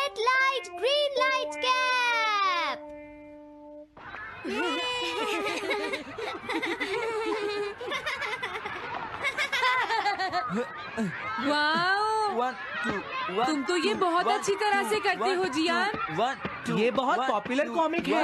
Red light, green light cap. Wow, 1 2 1 तुम तो ये बहुत अच्छी तरह से करते हो जियान। 1 2 ये बहुत पॉपुलर कॉमिक है।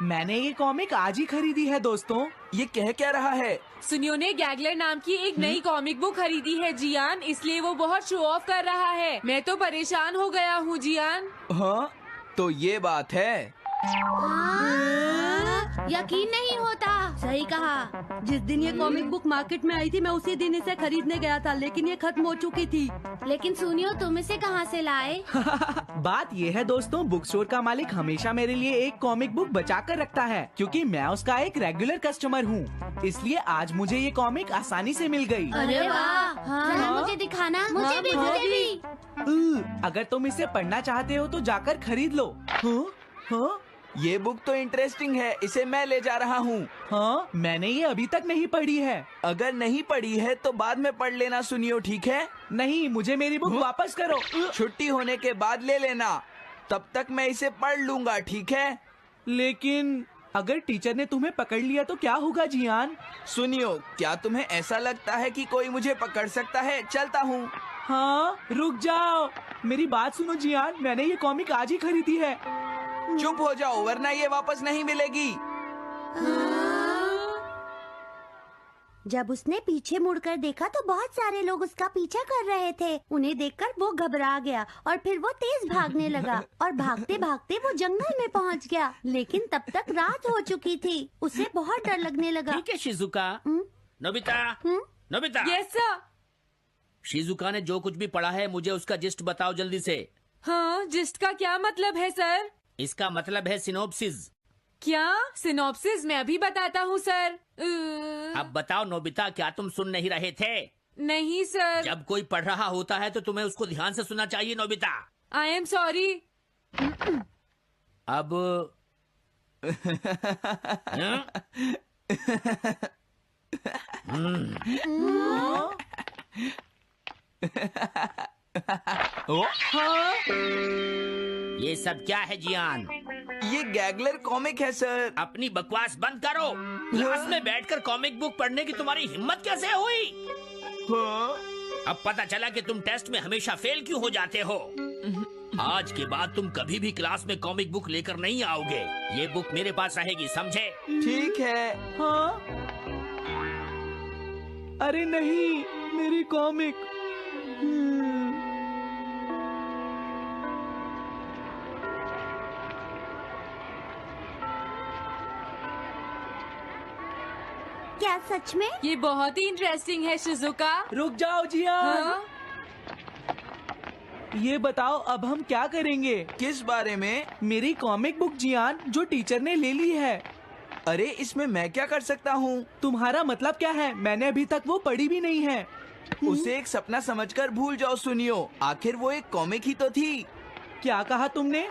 मैंने ये कॉमिक आज ही खरीदी है दोस्तों। ये कह क्या रहा है? सुनियो ने गैगलर नाम की एक नई कॉमिक बुक खरीदी है जियान, इसलिए वो बहुत शो ऑफ कर रहा है। मैं तो परेशान हो गया हूँ जियान। हाँ, तो ये बात है। यकीन नहीं होता। सही कहा। जिस दिन ये कॉमिक बुक मार्केट में आई थी मैं उसी दिन इसे खरीदने गया था, लेकिन ये खत्म हो चुकी थी। लेकिन सुनियो, तुम इसे कहाँ से लाए? बात ये है दोस्तों, बुक स्टोर का मालिक हमेशा मेरे लिए एक कॉमिक बुक बचा कर रखता है, क्योंकि मैं उसका एक रेगुलर कस्टमर हूँ। इसलिए आज मुझे ये कॉमिक आसानी से मिल गई। अरे वाह, जरा मुझे दिखाना। मुझे भी, मुझे भी। अगर तुम इसे पढ़ना चाहते हो तो जाकर खरीद लो। हाँ? ये बुक तो इंटरेस्टिंग है, इसे मैं ले जा रहा हूँ। हाँ, मैंने ये अभी तक नहीं पढ़ी है। अगर नहीं पढ़ी है तो बाद में पढ़ लेना सुनियो, ठीक है? नहीं, मुझे मेरी बुक वापस करो। छुट्टी होने के बाद ले लेना, तब तक मैं इसे पढ़ लूंगा, ठीक है? लेकिन अगर टीचर ने तुम्हें पकड़ लिया तो क्या होगा जियान? सुनियो, क्या तुम्हें ऐसा लगता है कि कोई मुझे पकड़ सकता है? चलता हूँ। हाँ, रुक जाओ, मेरी बात सुनो जियान, मैंने ये कॉमिक आज ही खरीदी है। चुप हो जाओ, वरना ये वापस नहीं मिलेगी। जब उसने पीछे मुड़कर देखा तो बहुत सारे लोग उसका पीछा कर रहे थे। उन्हें देखकर वो घबरा गया और फिर वो तेज भागने लगा और भागते भागते वो जंगल में पहुंच गया। लेकिन तब तक रात हो चुकी थी। उसे बहुत डर लगने लगा। ठीक है Shizuka. Nobita, Nobita. Yes sir. Shizuka ने जो कुछ भी पढ़ा है मुझे उसका जिस्ट बताओ जल्दी से। हाँ, जिस्ट का क्या मतलब है सर? इसका मतलब है सिनोप्सिस। क्या? सिनॉप्सिस मैं अभी बताता हूँ सर। अब बताओ नोबिता, क्या तुम सुन नहीं रहे थे? नहीं सर। जब कोई पढ़ रहा होता है तो तुम्हें उसको ध्यान से सुनना चाहिए नोबिता। I am sorry. अब ये सब क्या है जियान? ये गैगलर कॉमिक है सर। अपनी बकवास बंद करो। क्लास में बैठकर कॉमिक बुक पढ़ने की तुम्हारी हिम्मत कैसे हुई? हाँ? अब पता चला कि तुम टेस्ट में हमेशा फेल क्यों हो जाते हो। आज के बाद तुम कभी भी क्लास में कॉमिक बुक लेकर नहीं आओगे। ये बुक मेरे पास रहेगी, समझे? ठीक है। हाँ? अरे नहीं, मेरी कॉमिक। क्या सच में? ये बहुत ही इंटरेस्टिंग है शिजुका। रुक जाओ जियान। हाँ? ये बताओ अब हम क्या करेंगे? किस बारे में? मेरी कॉमिक बुक जियान, जो टीचर ने ले ली है। अरे इसमें मैं क्या कर सकता हूँ? तुम्हारा मतलब क्या है? मैंने अभी तक वो पढ़ी भी नहीं है। उसे एक सपना समझकर भूल जाओ सुनियो, आखिर वो एक कॉमिक ही तो थी। क्या कहा तुमने?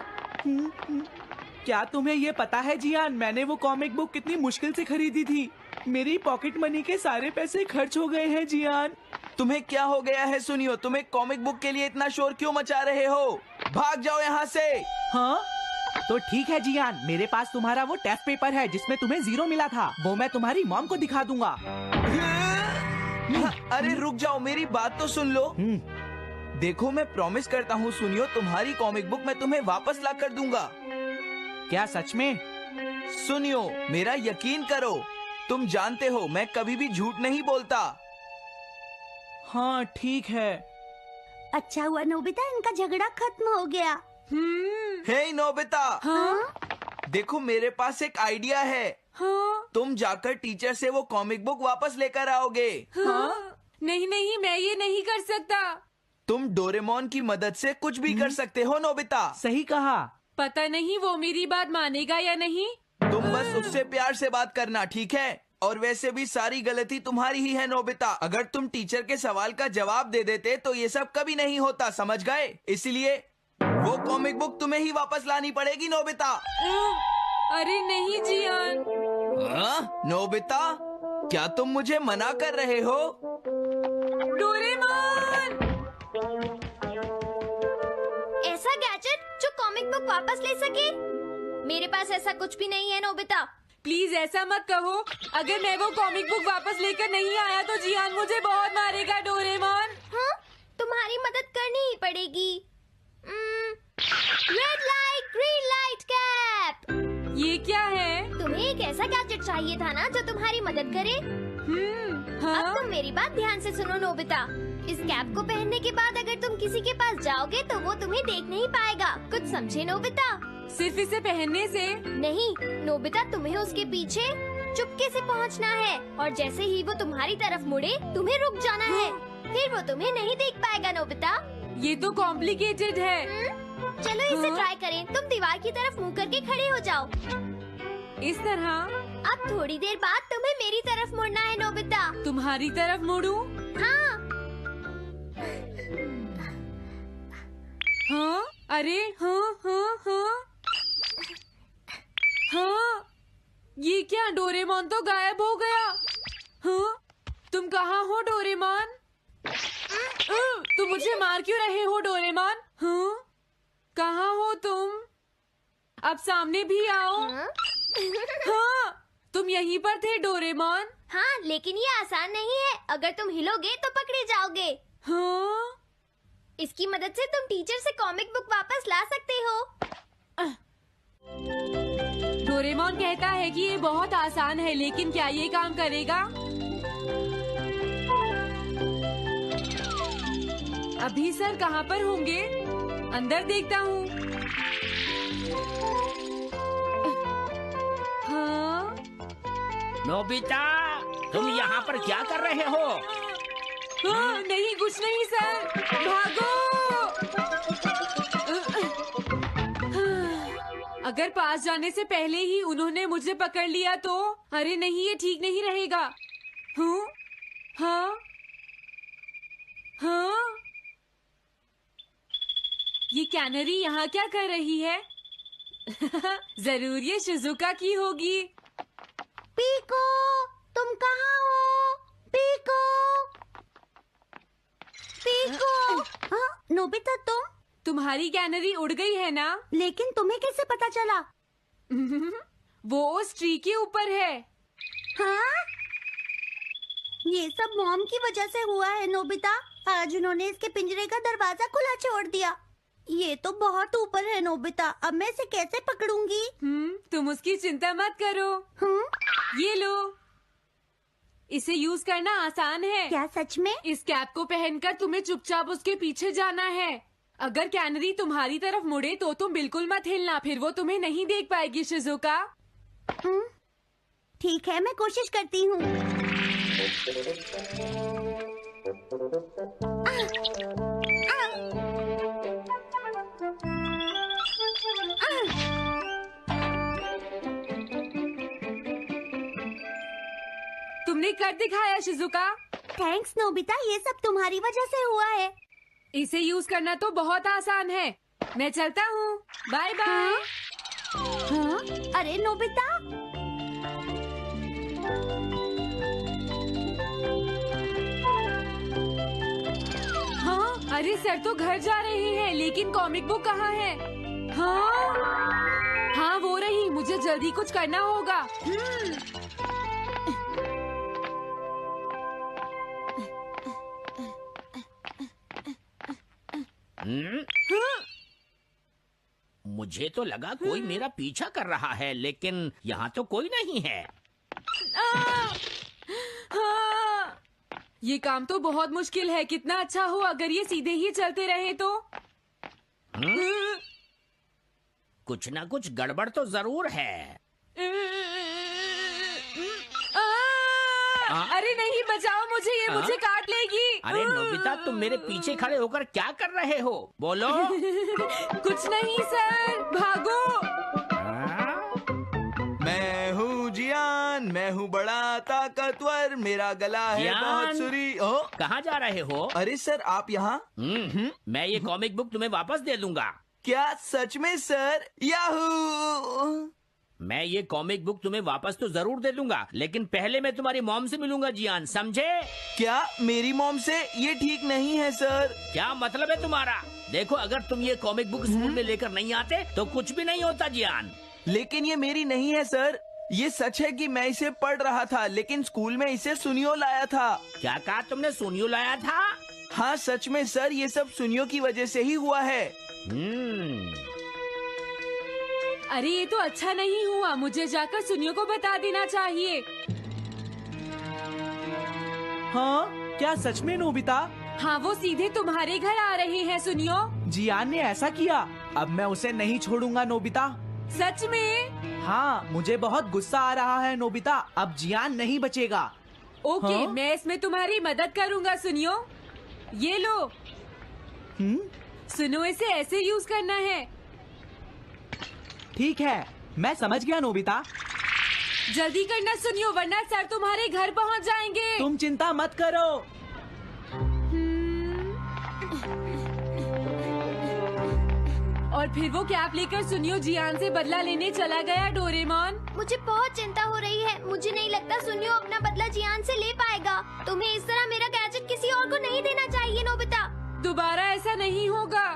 क्या तुम्हें ये पता है जियान, मैंने वो कॉमिक बुक कितनी मुश्किल से खरीदी थी। मेरी पॉकेट मनी के सारे पैसे खर्च हो गए हैं जियान। तुम्हें क्या हो गया है सुनियो? तुम एक कॉमिक बुक के लिए इतना शोर क्यों मचा रहे हो? भाग जाओ यहाँ से। हाँ? तो ठीक है जियान, मेरे पास तुम्हारा वो टेस्ट पेपर है जिसमें तुम्हें 0 मिला था। वो मैं तुम्हारी मॉम को दिखा दूंगा। अरे रुक जाओ, मेरी बात तो सुन लो। देखो मैं प्रॉमिस करता हूँ सुनियो, तुम्हारी कॉमिक बुक मैं तुम्हें वापस ला कर दूंगा। क्या सच में? सुनियो, मेरा यकीन करो, तुम जानते हो मैं कभी भी झूठ नहीं बोलता। हाँ ठीक है। अच्छा हुआ नोबिता, इनका झगड़ा खत्म हो गया। हे नोबिता। हाँ? देखो मेरे पास एक आइडिया है। हाँ? तुम जाकर टीचर से वो कॉमिक बुक वापस लेकर आओगे। हाँ? नहीं नहीं, मैं ये नहीं कर सकता। तुम डोरेमोन की मदद से कुछ भी कर सकते हो नोबिता। सही कहा। पता नहीं वो मेरी बात मानेगा या नहीं। तुम बस उससे प्यार से बात करना, ठीक है? और वैसे भी सारी गलती तुम्हारी ही है नोबिता। अगर तुम टीचर के सवाल का जवाब दे देते तो ये सब कभी नहीं होता, समझ गए? इसलिए वो कॉमिक बुक तुम्हें ही वापस लानी पड़ेगी नोबिता। अरे नहीं जियान। नोबिता, क्या तुम मुझे मना कर रहे हो? डोरेमोन! बुक वापस ले सके? मेरे पास ऐसा कुछ भी नहीं है नोबिता। प्लीज ऐसा मत कहो। अगर मैं वो कॉमिक बुक वापस लेकर नहीं आया तो जियान मुझे बहुत मारेगा डोरेमोन। हाँ, तुम्हारी मदद करनी ही पड़ेगी। Red light green light cap. ये क्या है? तुम्हें एक ऐसा गैजेट चाहिए था ना जो तुम्हारी मदद करे। हाँ? अब तुम मेरी बात ध्यान से सुनो नोबिता। इस कैप को पहनने के बाद अगर तुम किसी के पास जाओगे तो वो तुम्हें देख नहीं पाएगा। कुछ समझे नोबिता? सिर्फ इसे पहनने से? नहीं नोबिता, तुम्हें उसके पीछे चुपके से पहुंचना है और जैसे ही वो तुम्हारी तरफ मुड़े तुम्हें रुक जाना है। फिर वो तुम्हें नहीं देख पाएगा नोबिता। ये तो कॉम्प्लिकेटेड है। चलो इसे ट्राई करें। तुम दीवार की तरफ मुंह करके खड़े हो जाओ। इस तरह? अब थोड़ी देर बाद तुम्हें मेरी तरफ मुड़ना है नोबिता। तुम्हारी तरफ मुड़ूं? हाँ। हाँ? अरे हाँ हाँ हाँ हाँ, ये क्या? डोरेमोन तो गायब हो गया। हाँ? तुम कहाँ हो डोरेमोन? तुम मुझे मार क्यों रहे हो डोरेमोन? हाँ? कहाँ हो तुम? अब सामने भी आओ। हाँ, तुम यहीं पर थे डोरेमोन। हाँ, लेकिन ये आसान नहीं है। अगर तुम हिलोगे तो पकड़े जाओगे। हाँ? इसकी मदद से तुम टीचर से कॉमिक बुक वापस ला सकते हो। डोरेमोन कहता है कि ये बहुत आसान है, लेकिन क्या ये काम करेगा? अभी सर कहाँ पर होंगे? अंदर देखता हूँ। हाँ? नोबिता, तुम यहाँ पर क्या कर रहे हो? हाँ, नहीं कुछ नहीं सर। भागो! अगर पास जाने से पहले ही उन्होंने मुझे पकड़ लिया तो? अरे नहीं, ये ठीक नहीं रहेगा। हाँ? हाँ? हाँ? ये कैनरी यहाँ क्या कर रही है? जरूर ये शिजुका की होगी। पीको, तुम कहाँ हो? Piko, Piko. हाँ, नोबिता तुम्हारी कैनरी उड़ गई है ना? लेकिन तुम्हें कैसे पता चला? वो उस ट्री के ऊपर है। हाँ? ये सब मॉम की वजह से हुआ है नोबिता। आज उन्होंने इसके पिंजरे का दरवाजा खुला छोड़ दिया। ये तो बहुत ऊपर है नोबिता। अब मैं इसे कैसे पकड़ूंगी? तुम उसकी चिंता मत करो। ये लो, इसे यूज करना आसान है। क्या सच में? इस कैप को पहनकर तुम्हें चुपचाप उसके पीछे जाना है। अगर कैनरी तुम्हारी तरफ मुड़े तो तुम बिल्कुल मत हिलना, फिर वो तुम्हें नहीं देख पाएगी शिजुका। ठीक है, मैं कोशिश करती हूँ। तुमने कर दिखाया शिजुका। थैंक्स नोबिता, ये सब तुम्हारी वजह से हुआ है। इसे यूज करना तो बहुत आसान है। मैं चलता हूँ। Bye bye. हाँ? अरे नोबिता, हाँ? अरे सर तो घर जा रहे हैं, लेकिन कॉमिक बुक कहाँ है? हाँ? हाँ वो रही। मुझे जल्दी कुछ करना होगा। मुझे तो लगा कोई मेरा पीछा कर रहा है, लेकिन यहाँ तो कोई नहीं है। हाँ, ये काम तो बहुत मुश्किल है। कितना अच्छा हो अगर ये सीधे ही चलते रहे तो। कुछ ना कुछ गड़बड़ तो जरूर है। अरे नहीं, बचाओ मुझे, ये मुझे काट लेगी। अरे नोबिता, तुम मेरे पीछे खड़े होकर क्या कर रहे हो? बोलो। कुछ नहीं सर, भागो। मैं हूँ जियान, मैं हूँ बड़ा ताकतवर, मेरा गला है जियान? बहुत सुरी। कहाँ जा रहे हो? अरे सर, आप यहाँ? मैं ये कॉमिक बुक तुम्हें वापस दे दूंगा। क्या सच में सर? याहू! मैं ये कॉमिक बुक तुम्हें वापस तो जरूर दे दूंगा, लेकिन पहले मैं तुम्हारी मॉम से मिलूंगा जियान, समझे? क्या मेरी मॉम से? ये ठीक नहीं है सर। क्या मतलब है तुम्हारा? देखो, अगर तुम ये कॉमिक बुक स्कूल में लेकर नहीं आते तो कुछ भी नहीं होता जियान। लेकिन ये मेरी नहीं है सर। ये सच है कि मैं इसे पढ़ रहा था, लेकिन स्कूल में इसे सुनियो लाया था। क्या कहा तुमने? सुनियो लाया था? हाँ सच में सर, ये सब सुनियो की वजह से ही हुआ है। अरे ये तो अच्छा नहीं हुआ, मुझे जाकर सुनियो को बता देना चाहिए। हाँ, क्या सच में नोबिता? हाँ, वो सीधे तुम्हारे घर आ रहे हैं सुनियो। जियान ने ऐसा किया। अब मैं उसे नहीं छोड़ूंगा नोबिता। सच में? हाँ, मुझे बहुत गुस्सा आ रहा है नोबिता। अब जियान नहीं बचेगा। ओके, हाँ? मैं इसमें तुम्हारी मदद करूँगा सुनियो। ये लो। सुनो, इसे ऐसे यूज करना है। ठीक है, मैं समझ गया नोबिता। जल्दी करना सुनियो, वरना सर तुम्हारे घर पहुंच जाएंगे। तुम चिंता मत करो। और फिर वो कैप लेकर सुनियो जियान से बदला लेने चला गया। डोरेमोन, मुझे बहुत चिंता हो रही है। मुझे नहीं लगता सुनियो अपना बदला जियान से ले पाएगा। तुम्हें इस तरह मेरा गैजेट किसी और को नहीं देना चाहिए नोबिता। दोबारा ऐसा नहीं होगा।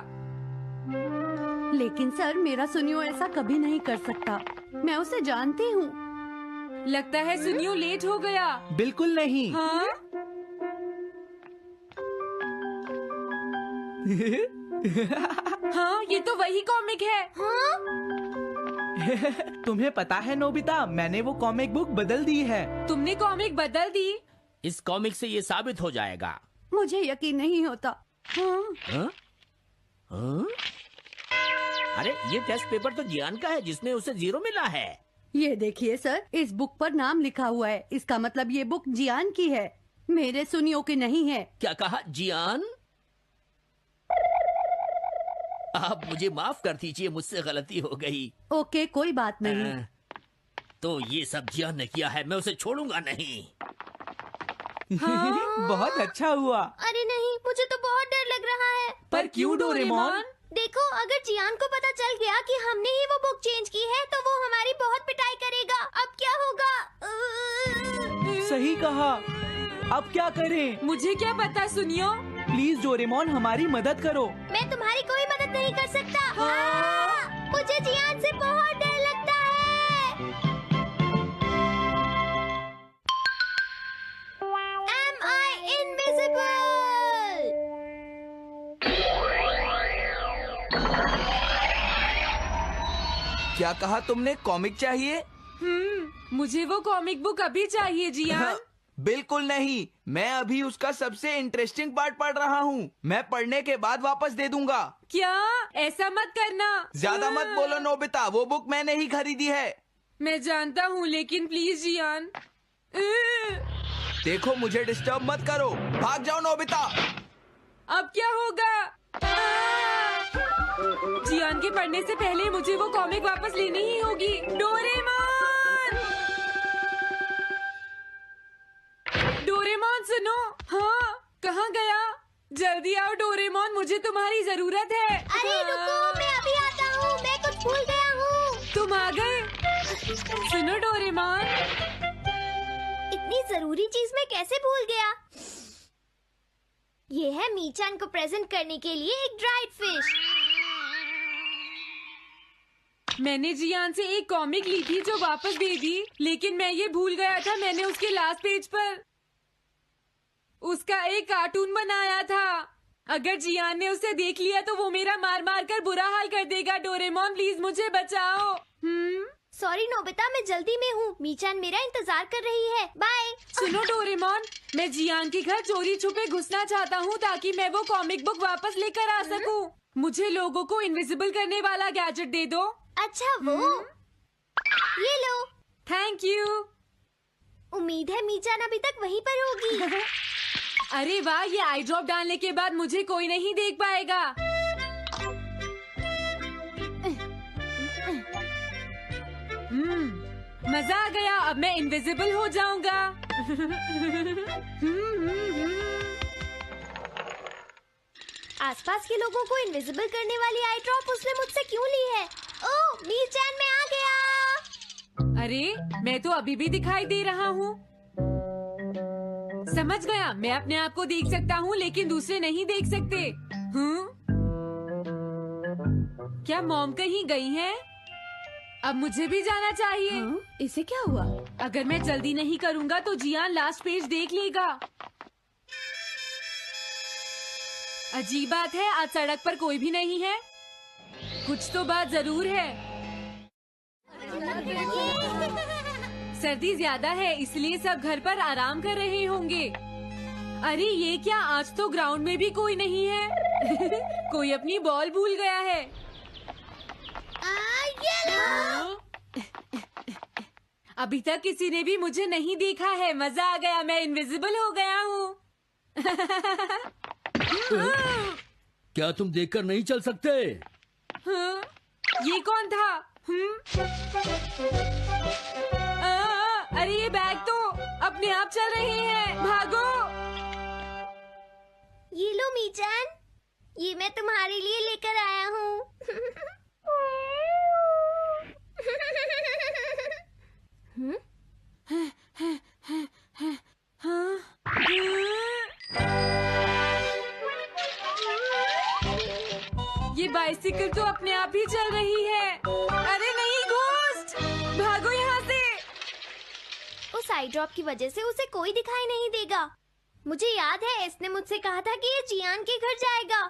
लेकिन सर, मेरा सुनियो ऐसा कभी नहीं कर सकता। मैं उसे जानती हूँ। लगता है सुनियो लेट हो गया। बिल्कुल नहीं। हाँ? हाँ, ये तो वही कॉमिक है। हाँ? तुम्हें पता है नोबिता, मैंने वो कॉमिक बुक बदल दी है। तुमने कॉमिक बदल दी? इस कॉमिक से ये साबित हो जाएगा। मुझे यकीन नहीं होता। हाँ? हाँ? हाँ? अरे, ये टेस्ट पेपर तो जियान का है, जिसमें उसे 0 मिला है। ये देखिए सर, इस बुक पर नाम लिखा हुआ है। इसका मतलब ये बुक जियान की है, मेरे सुनियो की नहीं है। क्या कहा? जियान? आप मुझे माफ कर दीजिए, मुझसे गलती हो गई। ओके, कोई बात नहीं। तो ये सब जियान ने किया है, मैं उसे छोड़ूंगा नहीं। बहुत अच्छा हुआ। अरे नहीं, मुझे तो बहुत डर लग रहा है। पर क्यों डोरेमोन? देखो, अगर जियान को पता चल गया कि हमने ही वो बुक चेंज की है तो वो हमारी बहुत पिटाई करेगा। अब क्या होगा? सही कहा। अब क्या करें? मुझे क्या पता सुनियो। प्लीज डोरेमोन, हमारी मदद करो। मैं तुम्हारी कोई मदद नहीं कर सकता। मुझे जियान से बहुत डर लगता है। Am I invisible? क्या कहा तुमने? कॉमिक चाहिए? मुझे वो कॉमिक बुक अभी चाहिए जियान। बिल्कुल नहीं, मैं अभी उसका सबसे इंटरेस्टिंग पार्ट पढ़ रहा हूँ। मैं पढ़ने के बाद वापस दे दूंगा। क्या? ऐसा मत करना। ज्यादा मत बोलो नोबिता, वो बुक मैंने ही खरीदी है। मैं जानता हूँ, लेकिन प्लीज जियान। देखो, मुझे डिस्टर्ब मत करो। भाग जाओ नोबिता। अब क्या होगा? जियान के पढ़ने से पहले मुझे वो कॉमिक वापस लेनी ही होगी। डोरेमोन! डोरेमोन सुनो। हाँ, कहाँ गया? जल्दी आओ डोरेमोन, मुझे तुम्हारी जरूरत है। अरे रुको, मैं अभी आता हूँ। मैं कुछ भूल गया हूँ। तुम आ गए? सुनो डोरेमोन। इतनी जरूरी चीज मैं कैसे भूल गया? ये है मीचान को प्रेजेंट करने के लिए एक ड्राइड फिश। मैंने जियान से एक कॉमिक ली थी जो वापस दे दी, लेकिन मैं ये भूल गया था मैंने उसके लास्ट पेज पर उसका एक कार्टून बनाया था। अगर जियान ने उसे देख लिया तो वो मेरा मार मार कर बुरा हाल कर देगा। डोरेमोन प्लीज मुझे बचाओ। सॉरी नोबिता, मैं जल्दी में हूँ। मीचान मेरा इंतजार कर रही है। बाय। सुनो डोरेमोन, मैं जियान के घर चोरी छुपे घुसना चाहता हूँ ताकि मैं वो कॉमिक बुक वापस लेकर आ सकूँ। मुझे लोगों को इनविजिबल करने वाला गैजेट दे दो। अच्छा, वो ये लो। Thank you. उम्मीद है मीचान अभी तक वहीं पर होगी। अरे वाह, ये आई ड्रॉप डालने के बाद मुझे कोई नहीं देख पाएगा। मजा आ गया, अब मैं इनविजिबल हो जाऊंगा। आसपास के लोगों को इनविजिबल करने वाली आई ड्रॉप उसने मुझसे क्यों ली है? ओह, मीचान मैं आ गया। अरे मैं तो अभी भी दिखाई दे रहा हूँ। समझ गया, मैं अपने आप को देख सकता हूँ लेकिन दूसरे नहीं देख सकते। क्या मॉम कहीं गई हैं? अब मुझे भी जाना चाहिए। इसे क्या हुआ? अगर मैं जल्दी नहीं करूँगा तो जियान लास्ट पेज देख लेगा। अजीब बात है, आज सड़क पर कोई भी नहीं है। कुछ तो बात जरूर है। सर्दी ज्यादा है इसलिए सब घर पर आराम कर रहे होंगे। अरे ये क्या, आज तो ग्राउंड में भी कोई नहीं है। कोई अपनी बॉल भूल गया है। अभी तक किसी ने भी मुझे नहीं देखा है। मजा आ गया, मैं इनविजिबल हो गया हूँ। क्या तुम देखकर नहीं चल सकते? ये कौन था? अरे ये बैग तो अपने आप चल रहे हैं। भागो। ये लो मीचान, ये मैं तुम्हारे लिए लेकर आया हूँ। ये बाइसिकल तो अपने आप ही चल रही है। अरे नहीं, घोस्ट, भागो यहाँ से। उस आई ड्रॉप की वजह से उसे कोई दिखाई नहीं देगा। मुझे याद है इसने मुझसे कहा था कि ये जियान के घर जाएगा।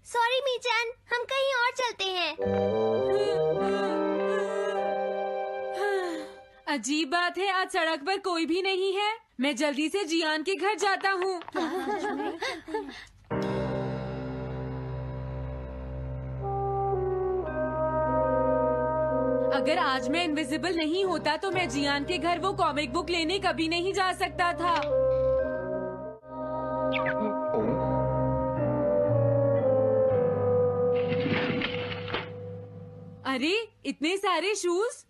सॉरी मीचान, हम कहीं और चलते हैं। अजीब बात है, आज सड़क पर कोई भी नहीं है। मैं जल्दी से जियान के घर जाता हूँ। अगर आज मैं इनविजिबल नहीं होता तो मैं जियान के घर वो कॉमिक बुक लेने कभी नहीं जा सकता था। अरे इतने सारे शूज।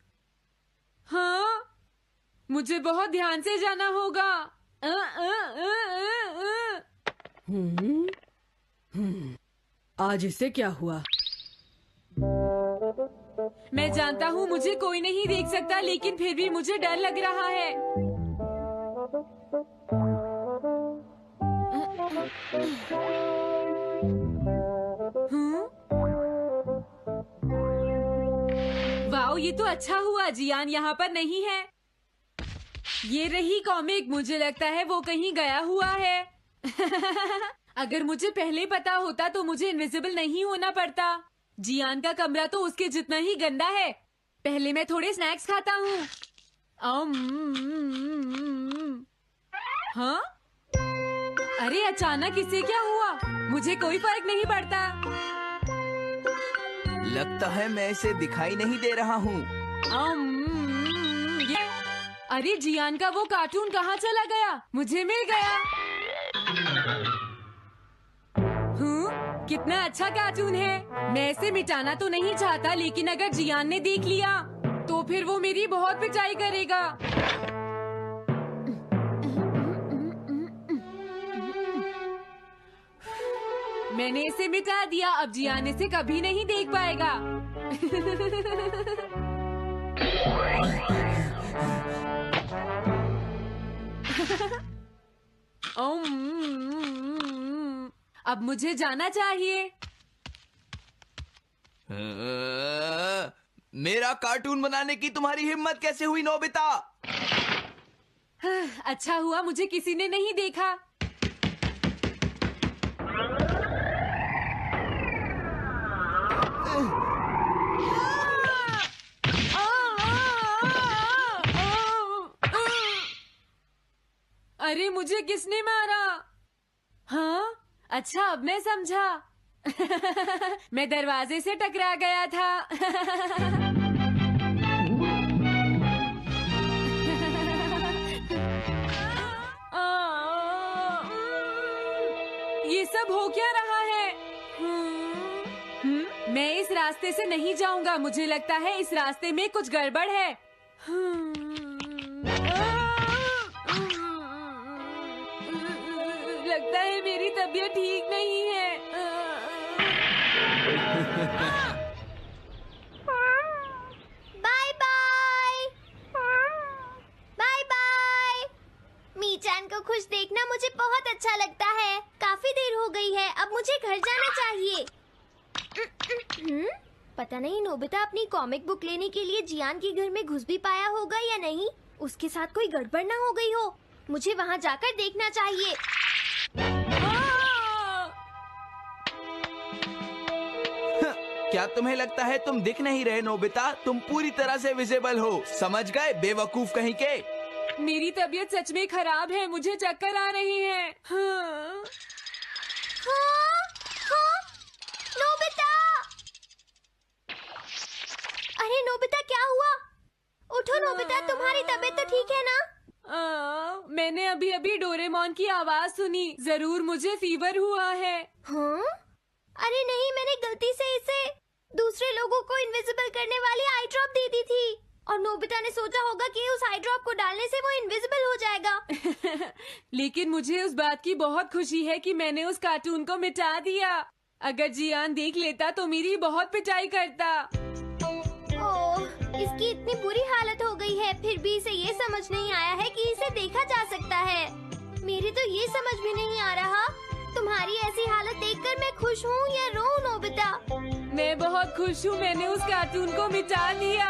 हाँ, मुझे बहुत ध्यान से जाना होगा। आज इसे क्या हुआ? मैं जानता हूँ मुझे कोई नहीं देख सकता, लेकिन फिर भी मुझे डर लग रहा है। वाओ, ये तो अच्छा हुआ जियान यहाँ पर नहीं है। ये रही कॉमिक, मुझे लगता है वो कहीं गया हुआ है। अगर मुझे पहले पता होता तो मुझे इनविजिबल नहीं होना पड़ता। जियान का कमरा तो उसके जितना ही गंदा है। पहले मैं थोड़े स्नैक्स खाता हूँ। हाँ? अरे अचानक इसे क्या हुआ? मुझे कोई फर्क नहीं पड़ता। लगता है मैं इसे दिखाई नहीं दे रहा हूँ। अरे जियान का वो कार्टून कहाँ चला गया? मुझे मिल गया। कितना अच्छा कार्टून है। मैं इसे मिटाना तो नहीं चाहता, लेकिन अगर जियान ने देख लिया तो फिर वो मेरी बहुत पिटाई करेगा। मैंने इसे मिटा दिया, अब जियान इसे कभी नहीं देख पाएगा। अब मुझे जाना चाहिए। मेरा कार्टून बनाने की तुम्हारी हिम्मत कैसे हुई नोबिता? अच्छा हुआ मुझे किसी ने नहीं देखा। अरे मुझे किसने मारा? हाँ, अच्छा अब मैं समझा। मैं दरवाजे से टकरा गया था। ये सब हो क्या रहा है? मैं इस रास्ते से नहीं जाऊंगा। मुझे लगता है इस रास्ते में कुछ गड़बड़ है। लगता है मेरी तबीयत ठीक नहीं है। Bye bye. घर जाना चाहिए। पता नहीं नोबिता अपनी कॉमिक बुक लेने के लिए जियान के घर में घुस भी पाया होगा या नहीं। उसके साथ कोई गड़बड़ ना हो गई हो। मुझे वहाँ जाकर देखना चाहिए। क्या तुम्हें लगता है तुम दिख नहीं रहे नोबिता? तुम पूरी तरह से विजिबल हो, समझ गए बेवकूफ कहीं के। मेरी तबीयत सच में खराब है, मुझे चक्कर आ रही है। हाँ। नोबिता! अरे नोबिता क्या हुआ? उठो नोबिता, तुम्हारी तबीयत तो ठीक है ना? मैंने अभी अभी डोरेमोन की आवाज सुनी, जरूर मुझे फीवर हुआ है। हाँ? अरे नहीं, मैंने गलती से इसे दूसरे लोगों को इनविजिबल करने वाली आई ड्रॉप दे दी थी और नोबिता ने सोचा होगा कि उस आई ड्रॉप को डालने से वो इनविजिबल हो जाएगा। लेकिन मुझे उस बात की बहुत खुशी है कि मैंने उस कार्टून को मिटा दिया। अगर जियान देख लेता तो मेरी बहुत पिटाई करता। ओह, इसकी इतनी बुरी हालत हो गई है, फिर भी इसे ये समझ नहीं आया है कि इसे देखा जा सकता है। मेरी तो ये समझ में नहीं आ रहा, तुम्हारी ऐसी हालत देखकर मैं खुश हूँ या रोऊं नोबिता? मैं बहुत खुश हूँ, मैंने उस कार्टून को मिटा दिया।